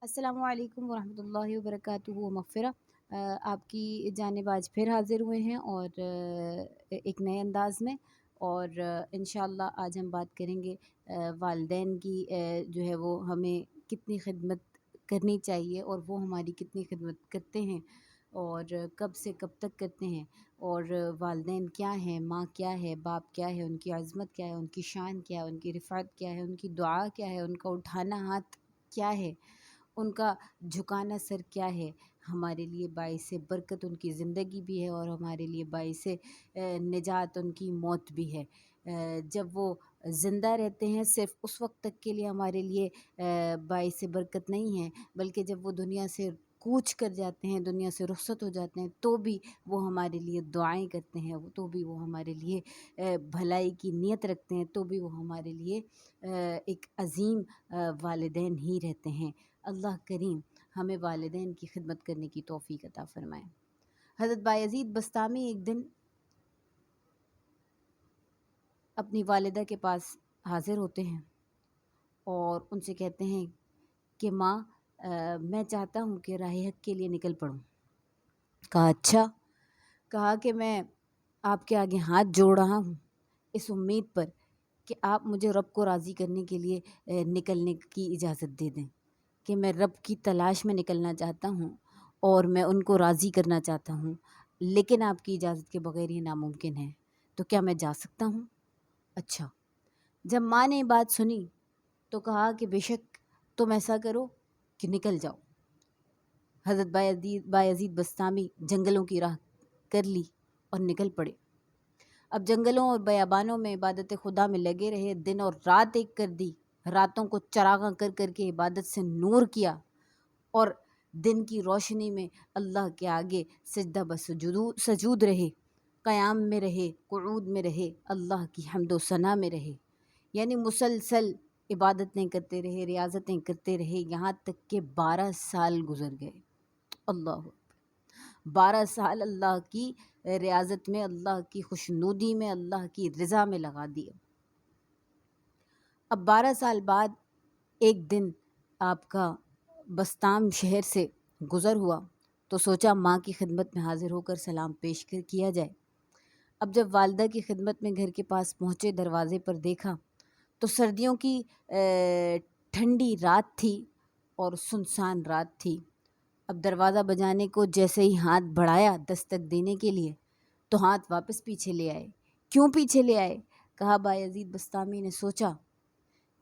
السلام علیکم ورحمۃ اللہ وبرکاتہ و مغفرہ۔ آپ کی جانب آج پھر حاضر ہوئے ہیں اور ایک نئے انداز میں، اور انشاءاللہ آج ہم بات کریں گے والدین کی، جو ہے وہ ہمیں کتنی خدمت کرنی چاہیے اور وہ ہماری کتنی خدمت کرتے ہیں اور کب سے کب تک کرتے ہیں، اور والدین کیا ہیں، ماں کیا ہے، باپ کیا ہے، ان کی عظمت کیا ہے، ان کی شان کیا ہے، ان کی رفعت کیا ہے، ان کی دعا کیا ہے، ان کا اٹھانا ہاتھ کیا ہے، ان کا جھکانا سر کیا ہے۔ ہمارے لیے باعث برکت ان کی زندگی بھی ہے اور ہمارے لیے باعث نجات ان کی موت بھی ہے۔ جب وہ زندہ رہتے ہیں صرف اس وقت تک کے لیے ہمارے لیے باعث برکت نہیں ہے، بلکہ جب وہ دنیا سے کوچ کر جاتے ہیں، دنیا سے رخصت ہو جاتے ہیں، تو بھی وہ ہمارے لیے دعائیں کرتے ہیں، تو بھی وہ ہمارے لیے بھلائی کی نیت رکھتے ہیں، تو بھی وہ ہمارے لیے ایک عظیم والدین ہی رہتے ہیں۔ اللہ کریم ہمیں والدین کی خدمت کرنے کی توفیق عطا فرمائے۔ حضرت بایزید بستامی ایک دن اپنی والدہ کے پاس حاضر ہوتے ہیں اور ان سے کہتے ہیں کہ ماں، میں چاہتا ہوں کہ راہ حق کے لیے نکل پڑوں۔ کہا اچھا؟ کہا کہ میں آپ کے آگے ہاتھ جوڑ رہا ہوں اس امید پر کہ آپ مجھے رب کو راضی کرنے کے لیے نکلنے کی اجازت دے دیں، کہ میں رب کی تلاش میں نکلنا چاہتا ہوں اور میں ان کو راضی کرنا چاہتا ہوں، لیکن آپ کی اجازت کے بغیر یہ ناممکن ہے، تو کیا میں جا سکتا ہوں؟ اچھا۔ جب ماں نے یہ بات سنی تو کہا کہ بے شک تم ایسا کرو کہ نکل جاؤ۔ حضرت بایزید بستامی جنگلوں کی راہ کر لی اور نکل پڑے۔ اب جنگلوں اور بیابانوں میں عبادت خدا میں لگے رہے، دن اور رات ایک کر دی، راتوں کو چراغاں کر کر کے عبادت سے نور کیا، اور دن کی روشنی میں اللہ کے آگے سجدہ سجود رہے، قیام میں رہے، قعود میں رہے، اللہ کی حمد و ثنا میں رہے، یعنی مسلسل عبادتیں کرتے رہے، ریاضتیں کرتے رہے، یہاں تک کہ 12 سال گزر گئے۔ اللہ، 12 سال اللہ کی ریاضت میں، اللہ کی خوشنودی میں، اللہ کی رضا میں لگا دیے۔ اب 12 سال بعد ایک دن آپ کا بستام شہر سے گزر ہوا تو سوچا ماں کی خدمت میں حاضر ہو کر سلام پیش کیا جائے۔ اب جب والدہ کی خدمت میں گھر کے پاس پہنچے، دروازے پر دیکھا تو سردیوں کی ٹھنڈی رات تھی اور سنسان رات تھی۔ اب دروازہ بجانے کو جیسے ہی ہاتھ بڑھایا دستک دینے کے لیے تو ہاتھ واپس پیچھے لے آئے۔ کیوں پیچھے لے آئے؟ کہا بایزید بستامی نے سوچا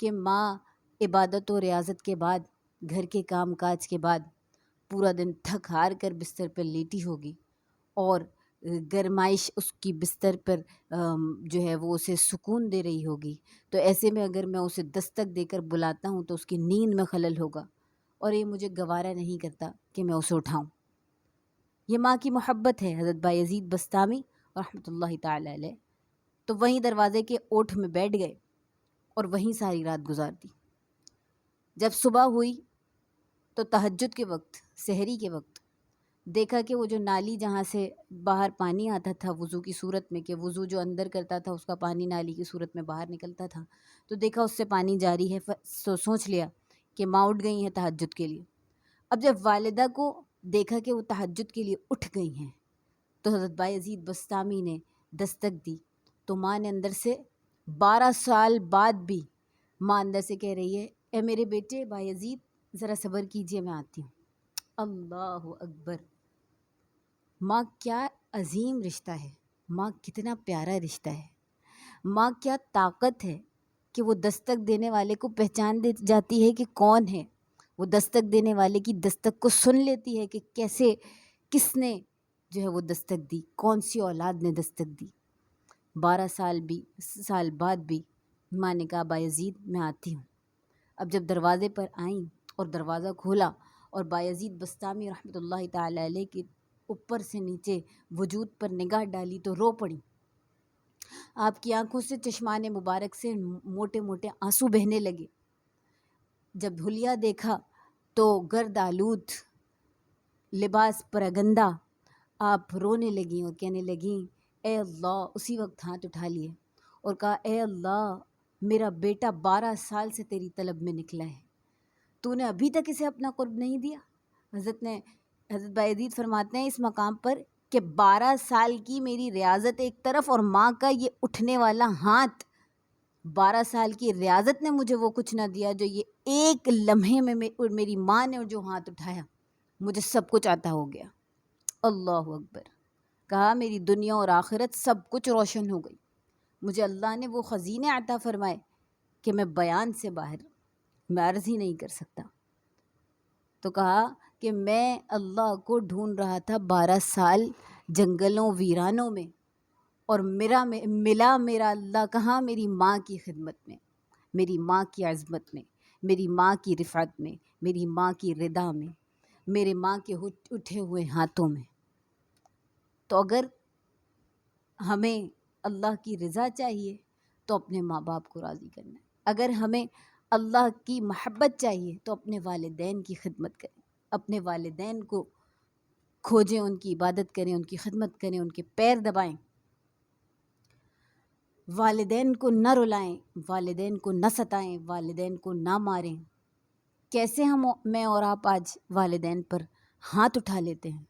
کہ ماں عبادت و ریاضت کے بعد، گھر کے کام کاج کے بعد پورا دن تھک ہار کر بستر پر لیٹی ہوگی اور گرمائش اس کی بستر پر جو ہے وہ اسے سکون دے رہی ہوگی، تو ایسے میں اگر میں اسے دستک دے کر بلاتا ہوں تو اس کی نیند میں خلل ہوگا اور یہ مجھے گوارا نہیں کرتا کہ میں اسے اٹھاؤں۔ یہ ماں کی محبت ہے۔ حضرت بایزید بستامی رحمۃ اللہ تعالی علیہ تو وہیں دروازے کے اوٹ میں بیٹھ گئے اور وہیں ساری رات گزار دی۔ جب صبح ہوئی تو تہجد کے وقت، سحری کے وقت دیکھا کہ وہ جو نالی جہاں سے باہر پانی آتا تھا وضو کی صورت میں، کہ وضو جو اندر کرتا تھا اس کا پانی نالی کی صورت میں باہر نکلتا تھا، تو دیکھا اس سے پانی جاری ہے، سوچ لیا کہ ماں اٹھ گئی ہیں تہجد کے لیے۔ اب جب والدہ کو دیکھا کہ وہ تہجد کے لیے اٹھ گئی ہیں تو حضرت بایزید بستامی نے دستک دی، تو ماں نے اندر سے 12 سال بعد بھی ماں اندر سے کہہ رہی ہے، اے میرے بیٹے بایزید ذرا صبر کیجئے، میں آتی ہوں۔ اللہ اکبر! ماں کیا عظیم رشتہ ہے، ماں کتنا پیارا رشتہ ہے، ماں کیا طاقت ہے کہ وہ دستک دینے والے کو پہچان دے جاتی ہے کہ کون ہے، وہ دستک دینے والے کی دستک کو سن لیتی ہے کہ کیسے، کس نے جو ہے وہ دستک دی، کون سی اولاد نے دستک دی۔ 12 سال بعد بھی ماں نے کہا بایزید میں آتی ہوں۔ اب جب دروازے پر آئیں اور دروازہ کھولا اور بایزید بستامی رحمۃ اللہ تعالی علیہ کے اوپر سے نیچے وجود پر نگاہ ڈالی تو رو پڑی۔ آپ کی آنکھوں سے چشمان مبارک سے موٹے موٹے آنسو بہنے لگے۔ جب حلیہ دیکھا تو گرد آلود لباس پراگندہ، آپ رونے لگیں اور کہنے لگیں اے اللہ، اسی وقت ہاتھ اٹھا لیے اور کہا اے اللہ، میرا بیٹا 12 سال سے تیری طلب میں نکلا ہے، تو نے ابھی تک اسے اپنا قرب نہیں دیا؟ حضرت بایزید فرماتے ہیں اس مقام پر کہ 12 سال کی میری ریاضت ایک طرف اور ماں کا یہ اٹھنے والا ہاتھ، 12 سال کی ریاضت نے مجھے وہ کچھ نہ دیا جو یہ ایک لمحے میں میری ماں نے جو ہاتھ اٹھایا مجھے سب کچھ عطا ہو گیا۔ اللہ اکبر۔ کہا میری دنیا اور آخرت سب کچھ روشن ہو گئی، مجھے اللہ نے وہ خزینے عطا فرمائے کہ میں بیان سے باہر، میں عرض ہی نہیں کر سکتا۔ تو کہا کہ میں اللہ کو ڈھونڈ رہا تھا 12 سال جنگلوں ویرانوں میں، اور ملا میرا اللہ کہاں؟ میری ماں کی خدمت میں، میری ماں کی عظمت میں، میری ماں کی رفعت میں، میری ماں کی رضا میں، میرے ماں کے اٹھے ہوئے ہاتھوں میں۔ تو اگر ہمیں اللہ کی رضا چاہیے تو اپنے ماں باپ کو راضی کرنا ہے، اگر ہمیں اللہ کی محبت چاہیے تو اپنے والدین کی خدمت کریں، اپنے والدین کو کھوجیں، ان کی عبادت کریں، ان کی خدمت کریں، ان کے پیر دبائیں، والدین کو نہ رلائیں، والدین کو نہ ستائیں، والدین کو نہ ماریں۔ کیسے میں اور آپ آج والدین پر ہاتھ اٹھا لیتے ہیں؟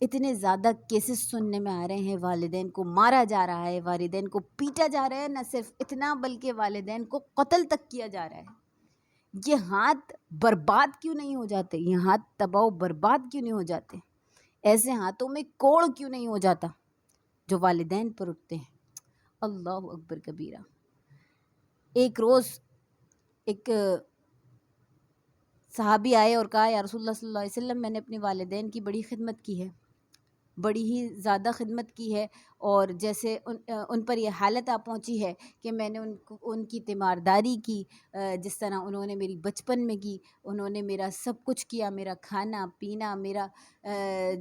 اتنے زیادہ کیسز سننے میں آ رہے ہیں، والدین کو مارا جا رہا ہے، والدین کو پیٹا جا رہا ہے، نہ صرف اتنا بلکہ والدین کو قتل تک کیا جا رہا ہے۔ یہ ہاتھ برباد کیوں نہیں ہو جاتے؟ یہ ہاتھ تباہ و برباد کیوں نہیں ہو جاتے؟ ایسے ہاتھوں میں کوڑ کیوں نہیں ہو جاتا جو والدین پر اٹھتے ہیں؟ اللہ اکبر کبیرہ۔ ایک روز ایک صحابی آئے اور کہا یا رسول اللہ صلی اللہ علیہ وسلم، میں نے اپنے والدین کی بڑی خدمت کی ہے، بڑی ہی زیادہ خدمت کی ہے، اور جیسے ان پر یہ حالت آ پہنچی ہے کہ میں نے ان کی تیمارداری کی، جس طرح انہوں نے میری بچپن میں کی، انہوں نے میرا سب کچھ کیا، میرا کھانا پینا، میرا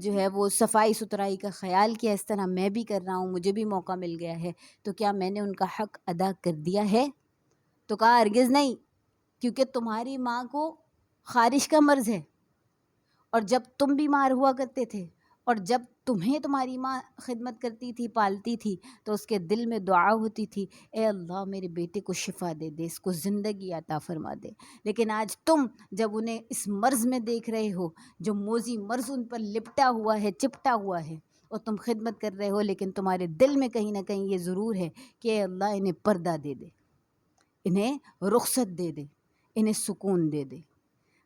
جو ہے وہ صفائی ستھرائی کا خیال کیا، اس طرح میں بھی کر رہا ہوں، مجھے بھی موقع مل گیا ہے، تو کیا میں نے ان کا حق ادا کر دیا ہے؟ تو کہا ہرگز نہیں، کیونکہ تمہاری ماں کو خارش کا مرض ہے، اور جب تم بیمار ہوا کرتے تھے اور جب تمہیں تمہاری ماں خدمت کرتی تھی، پالتی تھی، تو اس کے دل میں دعا ہوتی تھی، اے اللہ میرے بیٹے کو شفا دے دے، اس کو زندگی عطا فرما دے۔ لیکن آج تم جب انہیں اس مرض میں دیکھ رہے ہو، جو موذی مرض ان پر لپٹا ہوا ہے، چپٹا ہوا ہے، اور تم خدمت کر رہے ہو، لیکن تمہارے دل میں کہیں نہ کہیں یہ ضرور ہے کہ اے اللہ انہیں پردہ دے دے، انہیں رخصت دے دے، انہیں سکون دے دے،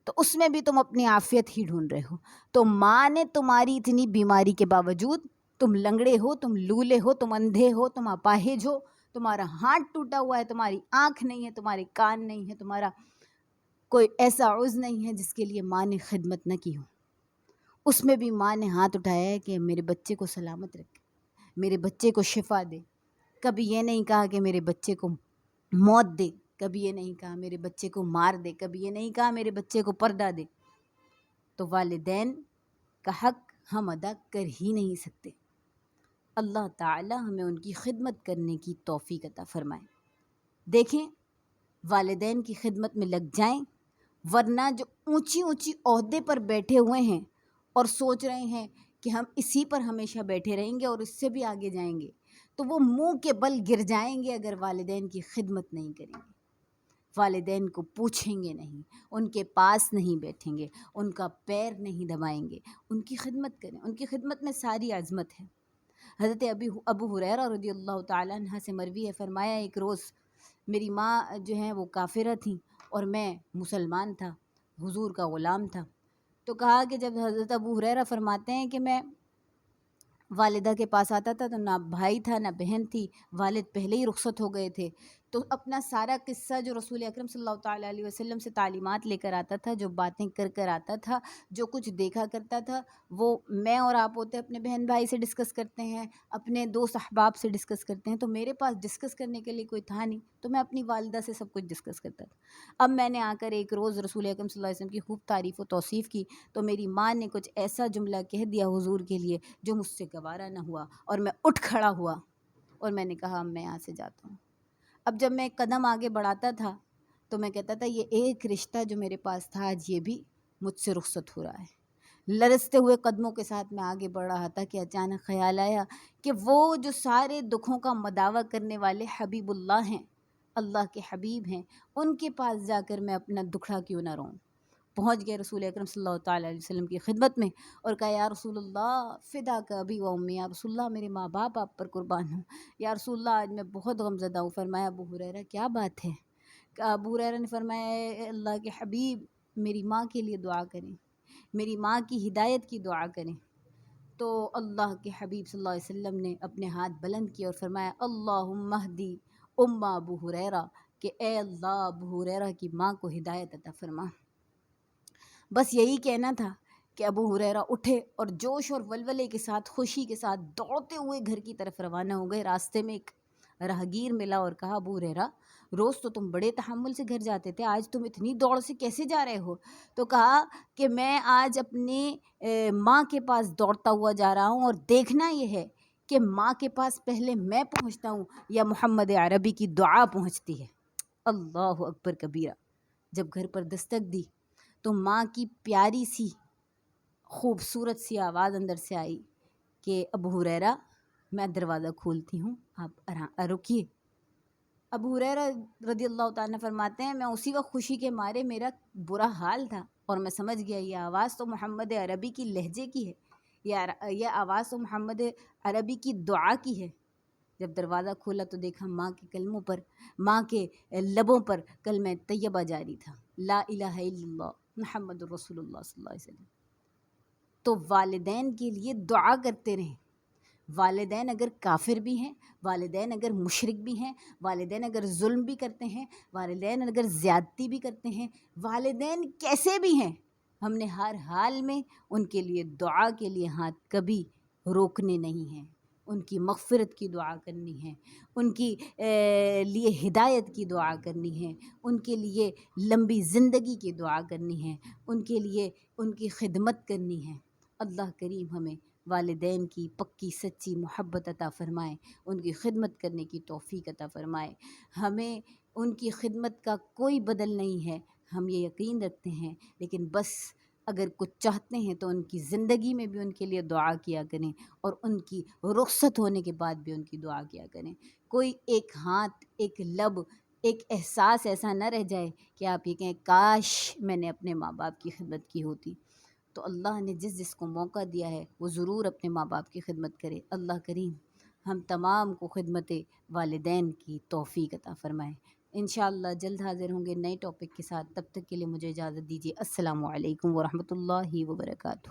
تو اس میں بھی تم اپنی عافیت ہی ڈھونڈ رہے ہو۔ تو ماں نے تمہاری اتنی بیماری کے باوجود، تم لنگڑے ہو، تم لولے ہو، تم اندھے ہو، تم اپاہج ہو، تمہارا ہاتھ ٹوٹا ہوا ہے، تمہاری آنکھ نہیں ہے، تمہارے کان نہیں ہے، تمہارا کوئی ایسا عضو نہیں ہے جس کے لیے ماں نے خدمت نہ کی ہو، اس میں بھی ماں نے ہاتھ اٹھایا ہے کہ میرے بچے کو سلامت رکھے، میرے بچے کو شفا دے۔ کبھی یہ نہیں کہا کہ میرے بچے کو موت دے، کبھی یہ نہیں کہا میرے بچے کو مار دے، کبھی یہ نہیں کہا میرے بچے کو پردہ دے۔ تو والدین کا حق ہم ادا کر ہی نہیں سکتے۔ اللہ تعالی ہمیں ان کی خدمت کرنے کی توفیق عطا فرمائے۔ دیکھیں، والدین کی خدمت میں لگ جائیں، ورنہ جو اونچی اونچی عہدے پر بیٹھے ہوئے ہیں اور سوچ رہے ہیں کہ ہم اسی پر ہمیشہ بیٹھے رہیں گے اور اس سے بھی آگے جائیں گے، تو وہ منہ کے بل گر جائیں گے اگر والدین کی خدمت نہیں کریں گے، والدین کو پوچھیں گے نہیں، ان کے پاس نہیں بیٹھیں گے، ان کا پیر نہیں دبائیں گے، ان کی خدمت کریں۔ ان کی خدمت میں ساری عظمت ہے۔ حضرت ابو ہریرہ رضی اللہ تعالیٰ عنہ سے مروی ہے، فرمایا ایک روز میری ماں جو ہیں وہ کافرہ تھیں اور میں مسلمان تھا، حضور کا غلام تھا۔ تو کہا کہ جب حضرت ابو ہریرہ فرماتے ہیں کہ میں والدہ کے پاس آتا تھا تو نہ بھائی تھا نہ بہن تھی، والد پہلے ہی رخصت ہو گئے تھے، تو اپنا سارا قصہ جو رسول اکرم صلی اللہ تعالیٰ علیہ وسلم سے تعلیمات لے کر آتا تھا، جو باتیں کر آتا تھا، جو کچھ دیکھا کرتا تھا، وہ میں اور آپ ہوتے اپنے بہن بھائی سے ڈسکس کرتے ہیں، اپنے دوست احباب سے ڈسکس کرتے ہیں، تو میرے پاس ڈسکس کرنے کے لیے کوئی تھا نہیں، تو میں اپنی والدہ سے سب کچھ ڈسکس کرتا تھا۔ اب میں نے آ کر ایک روز رسول اکرم صلی اللہ علیہ وسلم کی خوب تعریف و توصیف کی، تو میری ماں نے کچھ ایسا جملہ کہہ دیا حضور کے لیے جو مجھ سے گوارا نہ ہوا، اور میں اٹھ کھڑا ہوا اور میں نے کہا میں یہاں سے جاتا ہوں۔ اب جب میں قدم آگے بڑھاتا تھا تو میں کہتا تھا یہ ایک رشتہ جو میرے پاس تھا آج یہ بھی مجھ سے رخصت ہو رہا ہے۔ لرزتے ہوئے قدموں کے ساتھ میں آگے بڑھ رہا تھا کہ اچانک خیال آیا کہ وہ جو سارے دکھوں کا مداوع کرنے والے حبیب اللہ ہیں، اللہ کے حبیب ہیں، ان کے پاس جا کر میں اپنا دکھڑا کیوں نہ روں، پہنچ گئے رسول اکرم صلی اللہ تعالیٰ علیہ وسلم کی خدمت میں اور کہا یا رسول اللہ فدا کا ابی و امی، یا رسول اللہ میرے ماں باپ آپ پر قربان ہوں، یا رسول اللہ آج میں بہت غمزدہ ہوں۔ فرمایا ابو ہریرہ کیا بات ہے؟ ابو ہریرہ نے فرمایا اے اللہ کے حبیب میری ماں کے لیے دعا کریں، میری ماں کی ہدایت کی دعا کریں۔ تو اللہ کے حبیب صلی اللہ علیہ وسلم نے اپنے ہاتھ بلند کیے اور فرمایا اللہم اہدی ابو ہریرہ، کہ اے اللہ ابو ہریرہ کی ماں کو ہدایت عطا فرما۔ بس یہی کہنا تھا کہ ابو ہریرہ اٹھے اور جوش اور ولولے کے ساتھ، خوشی کے ساتھ دوڑتے ہوئے گھر کی طرف روانہ ہو گئے۔ راستے میں ایک راہگیر ملا اور کہا ابو ہریرہ روز تو تم بڑے تحمل سے گھر جاتے تھے، آج تم اتنی دوڑ سے کیسے جا رہے ہو؟ تو کہا کہ میں آج اپنے ماں کے پاس دوڑتا ہوا جا رہا ہوں، اور دیکھنا یہ ہے کہ ماں کے پاس پہلے میں پہنچتا ہوں یا محمد عربی کی دعا پہنچتی ہے۔ اللہ اکبر کبیرہ۔ جب گھر پر دستک دی تو ماں کی پیاری سی خوبصورت سی آواز اندر سے آئی کہ ابو ہریرہ میں دروازہ کھولتی ہوں، آپ رکیے۔ ابو ہریرہ رضی اللہ تعالیٰ فرماتے ہیں میں اسی وقت خوشی کے مارے میرا برا حال تھا اور میں سمجھ گیا یہ آواز تو محمد عربی کی لہجے کی ہے، یہ آواز تو محمد عربی کی دعا کی ہے۔ جب دروازہ کھولا تو دیکھا ماں کے کلموں پر، ماں کے لبوں پر کلمہ طیبہ جاری تھا، لا الہ الا اللہ محمد رسول اللہ صلی اللہ علیہ وسلم۔ تو والدین کے لیے دعا کرتے رہیں۔ والدین اگر کافر بھی ہیں، والدین اگر مشرک بھی ہیں، والدین اگر ظلم بھی کرتے ہیں، والدین اگر زیادتی بھی کرتے ہیں، والدین کیسے بھی ہیں، ہم نے ہر حال میں ان کے لیے دعا کے لیے ہاتھ کبھی روکنے نہیں ہیں۔ ان کی مغفرت کی دعا کرنی ہے، ان کی لیے ہدایت کی دعا کرنی ہے، ان کے لیے لمبی زندگی کی دعا کرنی ہے، ان کے لیے ان کی خدمت کرنی ہے۔ اللہ کریم ہمیں والدین کی پکی سچی محبت عطا فرمائے، ان کی خدمت کرنے کی توفیق عطا فرمائے۔ ہمیں ان کی خدمت کا کوئی بدل نہیں ہے، ہم یہ یقین رکھتے ہیں، لیکن بس اگر کچھ چاہتے ہیں تو ان کی زندگی میں بھی ان کے لیے دعا کیا کریں اور ان کی رخصت ہونے کے بعد بھی ان کی دعا کیا کریں۔ کوئی ایک ہاتھ، ایک لب، ایک احساس ایسا نہ رہ جائے کہ آپ یہ کہیں کاش میں نے اپنے ماں باپ کی خدمت کی ہوتی۔ تو اللہ نے جس جس کو موقع دیا ہے وہ ضرور اپنے ماں باپ کی خدمت کرے۔ اللہ کریم ہم تمام کو خدمت والدین کی توفیق عطا فرمائے۔ انشاءاللہ جلد حاضر ہوں گے نئے ٹاپک کے ساتھ، تب تک کے لیے مجھے اجازت دیجیے۔ السلام علیکم ورحمۃ اللہ وبرکاتہ۔